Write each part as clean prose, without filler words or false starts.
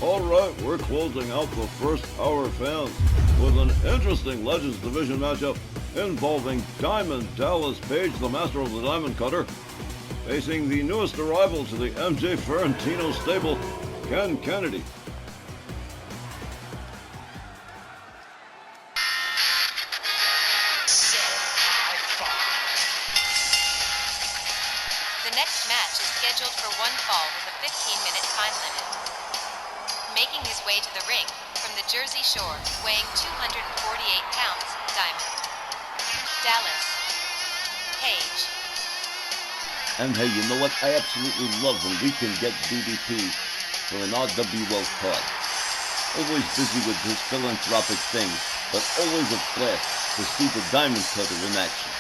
Alright, we're closing out the first hour, fans, with an interesting Legends Division matchup involving Diamond Dallas Page, the master of the Diamond Cutter, facing the newest arrival to the MJ Ferrantino stable, Ken Kennedy. The next match is scheduled for one fall with a 15-minute time limit. Making his way to the ring from the Jersey Shore, weighing 248 pounds, Diamond Dallas Page. And hey, you know what? I absolutely love when we can get DDP for an RWO card. Always busy with his philanthropic things, but always a blast to see the Diamond Cutter in action.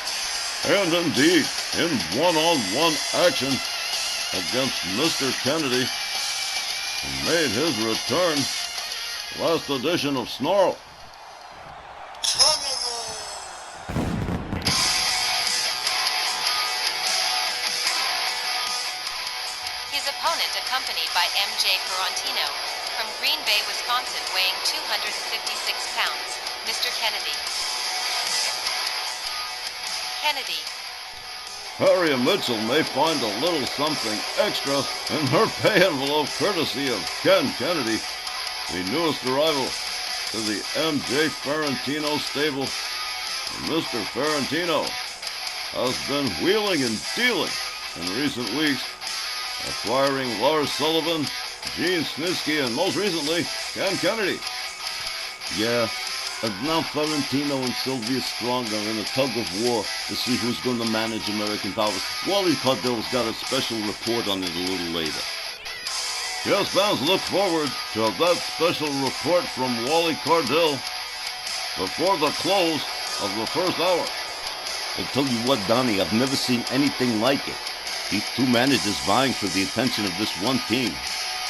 And indeed, in one-on-one action against Mr. Kennedy, who made his return last edition of Snarl. His opponent, accompanied by MJ Ferrantino, from Green Bay, Wisconsin, weighing 256 pounds, Mr. Kennedy. Kennedy. Harriet Mitchell may find a little something extra in her pay envelope courtesy of Ken Kennedy, the newest arrival to the MJ Ferrantino stable. Mr. Ferrantino has been wheeling and dealing in recent weeks, acquiring Lars Sullivan, Gene Snitsky, and most recently, Ken Kennedy. Yeah, and now Ferrantino and Sylvia Strong are in a tug of war to see who's going to manage American Powers. Wally Cardell's got a special report on it a little later. Yes, fans, look forward to that special report from Wally Cardell before the close of the first hour. I tell you what, Donnie, I've never seen anything like it. These two managers vying for the attention of this one team.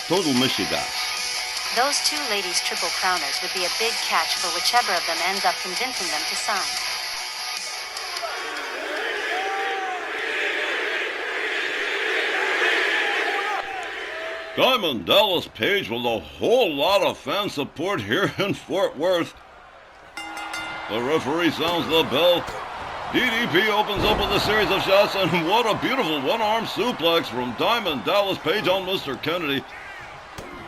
Total mishigas. Those two ladies triple crowners would be a big catch for whichever of them ends up convincing them to sign. Diamond Dallas Page with a whole lot of fan support here in Fort Worth. The referee sounds the bell. DDP opens up with a series of shots, and what a beautiful one-arm suplex from Diamond Dallas Page on Mr. Kennedy.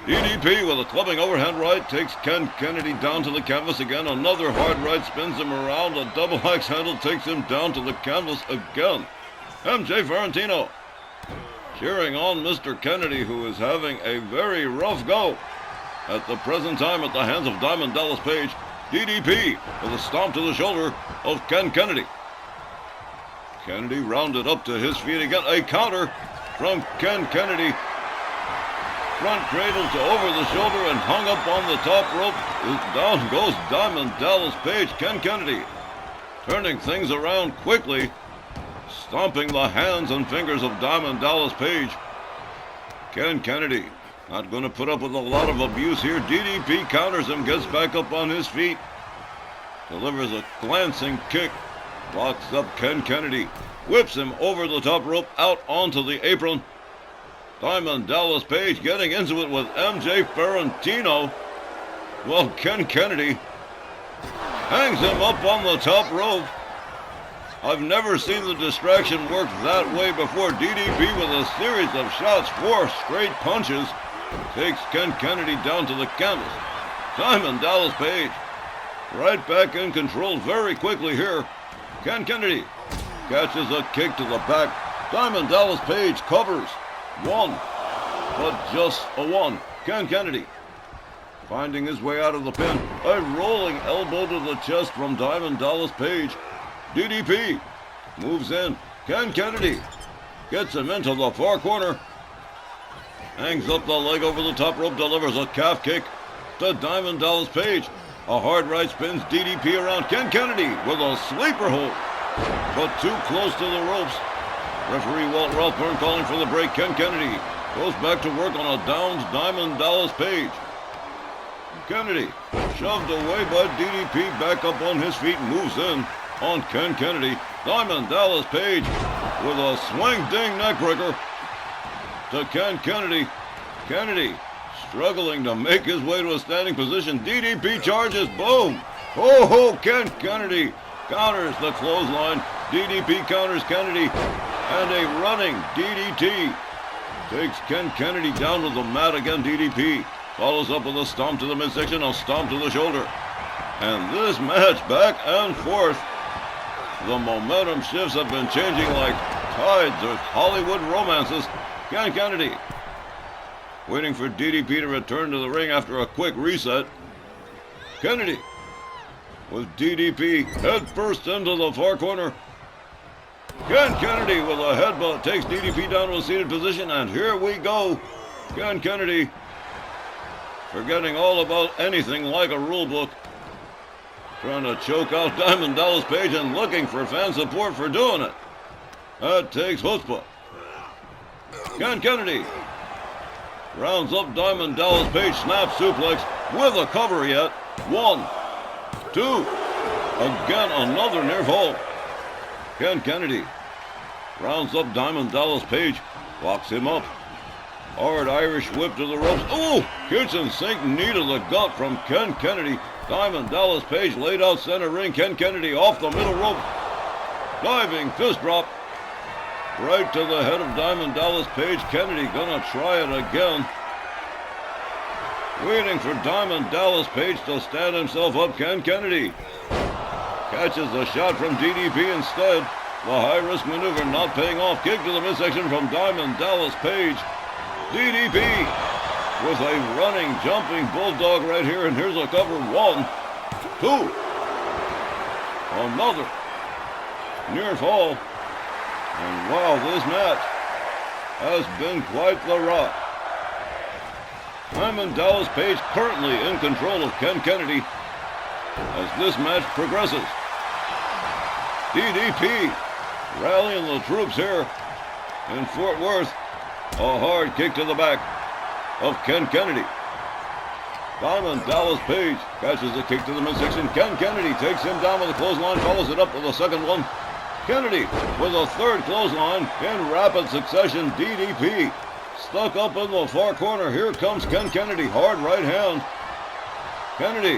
DDP with a clubbing overhand right takes Ken Kennedy down to the canvas again. Another hard right spins him around. A double axe handle takes him down to the canvas again. MJ Ferrantino cheering on Mr. Kennedy, who is having a very rough go at the present time at the hands of Diamond Dallas Page. DDP with a stomp to the shoulder of Ken Kennedy. Kennedy rounded up to his feet again. A counter from Ken Kennedy. Front cradle to over the shoulder and hung up on the top rope. Down goes Diamond Dallas Page. Ken Kennedy turning things around quickly, stomping the hands and fingers of Diamond Dallas Page. Ken Kennedy not going to put up with a lot of abuse here. DDP counters him, gets back up on his feet, delivers a glancing kick, locks up Ken Kennedy, whips him over the top rope out onto the apron. Diamond Dallas Page getting into it with MJ Ferrantino. Well, Ken Kennedy hangs him up on the top rope. I've never seen the distraction work that way before. DDP with a series of shots, 4 straight punches, takes Ken Kennedy down to the canvas. Diamond Dallas Page right back in control very quickly here. Ken Kennedy catches a kick to the back. Diamond Dallas Page covers. 1, but just a 1. Ken Kennedy finding his way out of the pin. A rolling elbow to the chest from Diamond Dallas Page. DDP moves in. Ken Kennedy gets him into the far corner. Hangs up the leg over the top rope, delivers a calf kick to Diamond Dallas Page. A hard right spins DDP around. Ken Kennedy with a sleeper hold, but too close to the ropes. Referee Walt Ralphburn calling for the break. Ken Kennedy goes back to work on a downed Diamond Dallas Page. Kennedy shoved away by DDP, back up on his feet, moves in on Ken Kennedy. Diamond Dallas Page with a swing ding neckbreaker to Ken Kennedy. Kennedy struggling to make his way to a standing position. DDP charges. Boom. Oh, Ken Kennedy counters the clothesline. DDP counters Kennedy. And a running DDT takes Ken Kennedy down to the mat again. DDP follows up with a stomp to the midsection, a stomp to the shoulder. And this match back and forth. The momentum shifts have been changing like tides of Hollywood romances. Ken Kennedy waiting for DDP to return to the ring after a quick reset. Kennedy with DDP head first into the far corner. Ken Kennedy with a headbutt takes DDP down to a seated position, and here we go. Ken Kennedy forgetting all about anything like a rule book, trying to choke out Diamond Dallas Page and looking for fan support for doing it. That takes chutzpah. Ken Kennedy rounds up Diamond Dallas Page, snap suplex with a cover yet. 1, 2, again another near fall. Ken Kennedy rounds up Diamond Dallas Page, locks him up. Hard Irish whip to the ropes. Oh, kitchen sink knee to the gut from Ken Kennedy. Diamond Dallas Page laid out center ring. Ken Kennedy off the middle rope. Diving fist drop right to the head of Diamond Dallas Page. Kennedy gonna try it again. Waiting for Diamond Dallas Page to stand himself up. Ken Kennedy catches the shot from DDP instead. The high-risk maneuver not paying off. Kick to the midsection from Diamond Dallas Page. DDP with a running, jumping bulldog right here. And here's a cover. 1, 2. Another near fall. And wow, this match has been quite the rock. Diamond Dallas Page currently in control of Ken Kennedy as this match progresses. DDP rallying the troops here in Fort Worth. A hard kick to the back of Ken Kennedy. Diamond Dallas Page catches a kick to the midsection. Ken Kennedy takes him down with a clothesline, follows it up with a second one. Kennedy with a third clothesline in rapid succession. DDP stuck up in the far corner. Here comes Ken Kennedy, hard right hand. Kennedy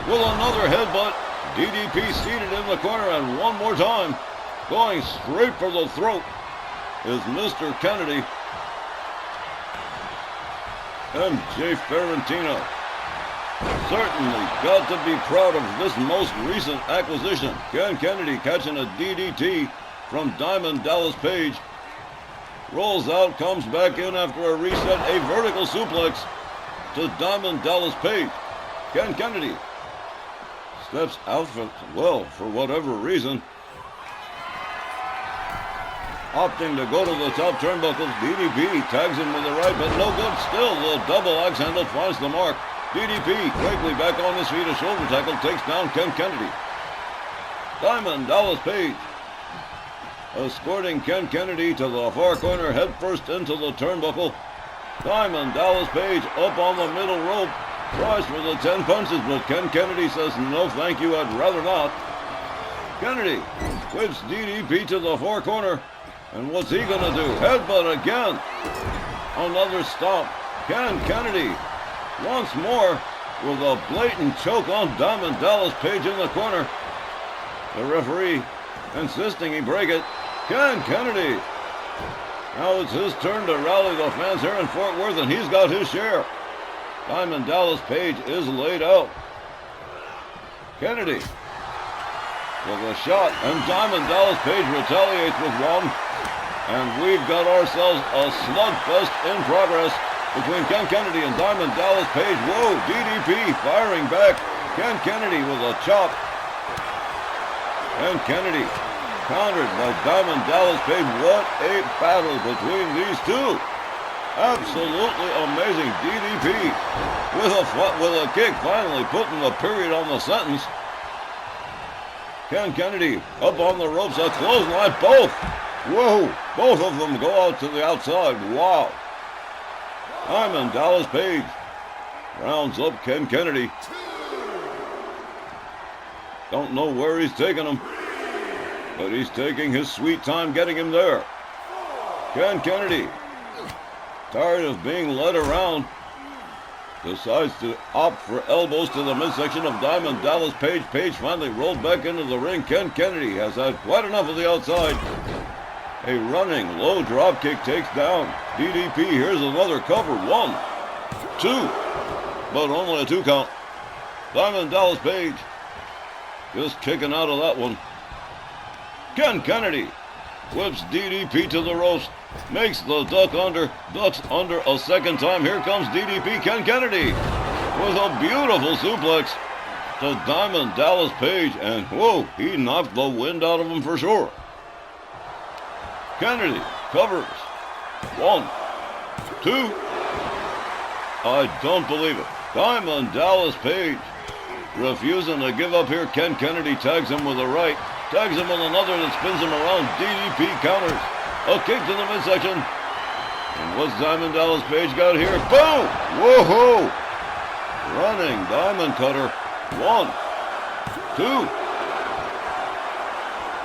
with another headbutt. DDP seated in the corner, and one more time, going straight for the throat, is Mr. Kennedy. MJ Ferrantino certainly got to be proud of this most recent acquisition. Ken Kennedy catching a DDT from Diamond Dallas Page. Rolls out, comes back in after a reset, a vertical suplex to Diamond Dallas Page. Ken Kennedy steps out for whatever reason, opting to go to the top turnbuckles. DDP tags him with the right, but no good. Still, the double axe handle finds the mark. DDP quickly back on his feet. A shoulder tackle takes down Ken Kennedy. Diamond Dallas Page escorting Ken Kennedy to the far corner, head first into the turnbuckle. Diamond Dallas Page up on the middle rope, tries for the 10 punches, but Ken Kennedy says, no thank you, I'd rather not. Kennedy whips DDP to the far corner, and what's he gonna do? Headbutt again. Another stomp. Ken Kennedy once more with a blatant choke on Diamond Dallas Page in the corner. The referee insisting he break it. Ken Kennedy. Now it's his turn to rally the fans here in Fort Worth, and he's got his share. Diamond Dallas Page is laid out. Kennedy with a shot, and Diamond Dallas Page retaliates with one. And we've got ourselves a slugfest in progress between Ken Kennedy and Diamond Dallas Page. Whoa, DDP firing back. Ken Kennedy with a chop. And Kennedy countered by Diamond Dallas Page. What a battle between these two. Absolutely amazing. DDP with a kick, finally putting the period on the sentence. Ken Kennedy up on the ropes, a clothesline, both. Whoa, both of them go out to the outside. Wow. Diamond Dallas Page rounds up Ken Kennedy. Don't know where he's taking him, but he's taking his sweet time getting him there. Ken Kennedy, tired of being led around, decides to opt for elbows to the midsection of Diamond Dallas Page. Page finally rolled back into the ring. Ken Kennedy has had quite enough of the outside. A running low drop kick takes down DDP. Here's another cover. 1, 2, but only a 2 count. Diamond Dallas Page just kicking out of that one. Ken Kennedy whips DDP to the ropes. Makes the ducks under a second time. Here comes DDP. Ken Kennedy with a beautiful suplex to Diamond Dallas Page. And whoa, he knocked the wind out of him for sure. Kennedy covers. 1, 2. I don't believe it. Diamond Dallas Page refusing to give up here. Ken Kennedy tags him with a right. Tags him with another that spins him around. DDP counters. A kick to the midsection. And what's Diamond Dallas Page got here? Boom! Whoa! Running diamond cutter. 1, 2.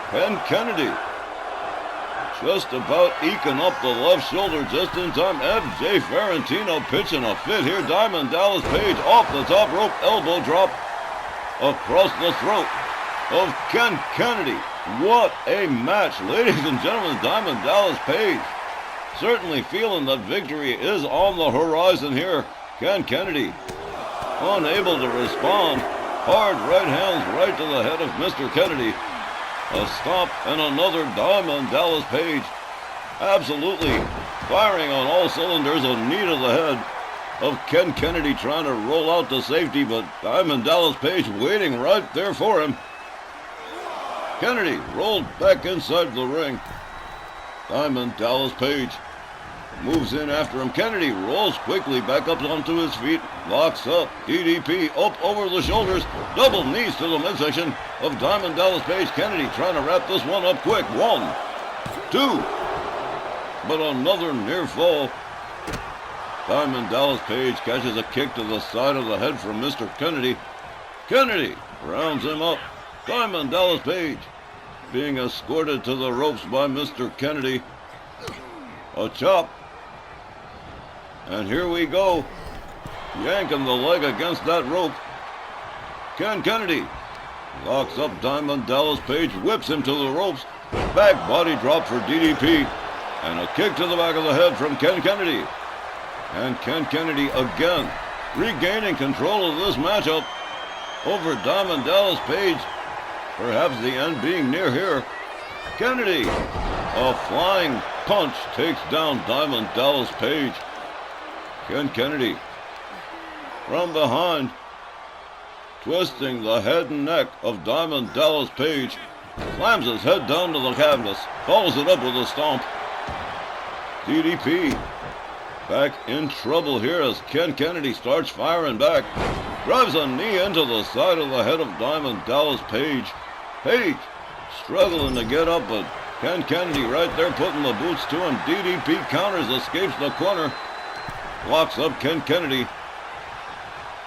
Ken Kennedy just about eking up the left shoulder just in time. MJ Ferrantino pitching a fit here. Diamond Dallas Page off the top rope. Elbow drop across the throat of Ken Kennedy. What a match, ladies and gentlemen. Diamond Dallas Page certainly feeling that victory is on the horizon here. Ken Kennedy unable to respond. Hard right hands right to the head of Mr. Kennedy. A stomp and another. Diamond Dallas Page absolutely firing on all cylinders. A knee to the head of Ken Kennedy trying to roll out to safety, but Diamond Dallas Page waiting right there for him. Kennedy rolled back inside the ring. Diamond Dallas Page moves in after him. Kennedy rolls quickly back up onto his feet. Locks up. DDP up over the shoulders. Double knees to the midsection of Diamond Dallas Page. Kennedy trying to wrap this one up quick. 1, 2. But another near fall. Diamond Dallas Page catches a kick to the side of the head from Mr. Kennedy. Kennedy rounds him up. Diamond Dallas Page being escorted to the ropes by Mr. Kennedy. A chop. And here we go. Yanking the leg against that rope. Ken Kennedy locks up Diamond Dallas Page, whips him to the ropes. Back body drop for DDP. And a kick to the back of the head from Ken Kennedy. And Ken Kennedy again regaining control of this matchup over Diamond Dallas Page. Perhaps the end being near here. Kennedy, a flying punch takes down Diamond Dallas Page. Ken Kennedy from behind, twisting the head and neck of Diamond Dallas Page, slams his head down to the canvas, follows it up with a stomp. DDP back in trouble here as Ken Kennedy starts firing back. Drives a knee into the side of the head of Diamond Dallas Page. Page struggling to get up, but Ken Kennedy right there putting the boots to him. DDP counters, escapes the corner. Locks up Ken Kennedy.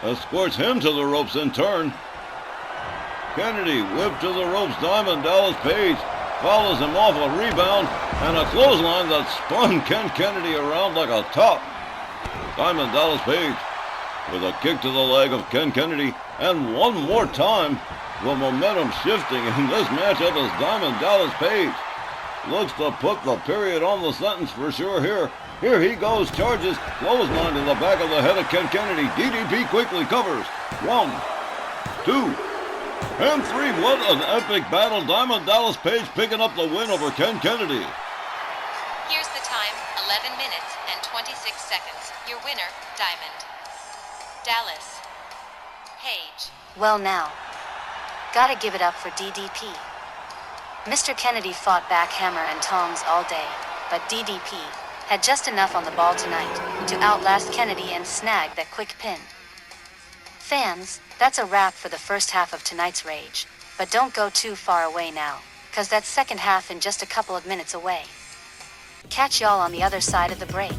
Escorts him to the ropes in turn. Kennedy whipped to the ropes. Diamond Dallas Page follows him off a rebound and a clothesline that spun Ken Kennedy around like a top. Diamond Dallas Page with a kick to the leg of Ken Kennedy. And one more time, the momentum shifting in this matchup as Diamond Dallas Page looks to put the period on the sentence for sure here. Here he goes, charges, clothesline to the back of the head of Ken Kennedy. DDP quickly covers. 1, 2, and 3. What an epic battle. Diamond Dallas Page picking up the win over Ken Kennedy. Here's the time, 11 minutes and 26 seconds. Your winner, Diamond Dallas Page. Well now, gotta give it up for DDP. Mr. Kennedy fought back hammer and tongs all day, but DDP had just enough on the ball tonight to outlast Kennedy and snag that quick pin. Fans, that's a wrap for the first half of tonight's Rage, but don't go too far away now, cause that's second half in just a couple of minutes away. Catch y'all on the other side of the break.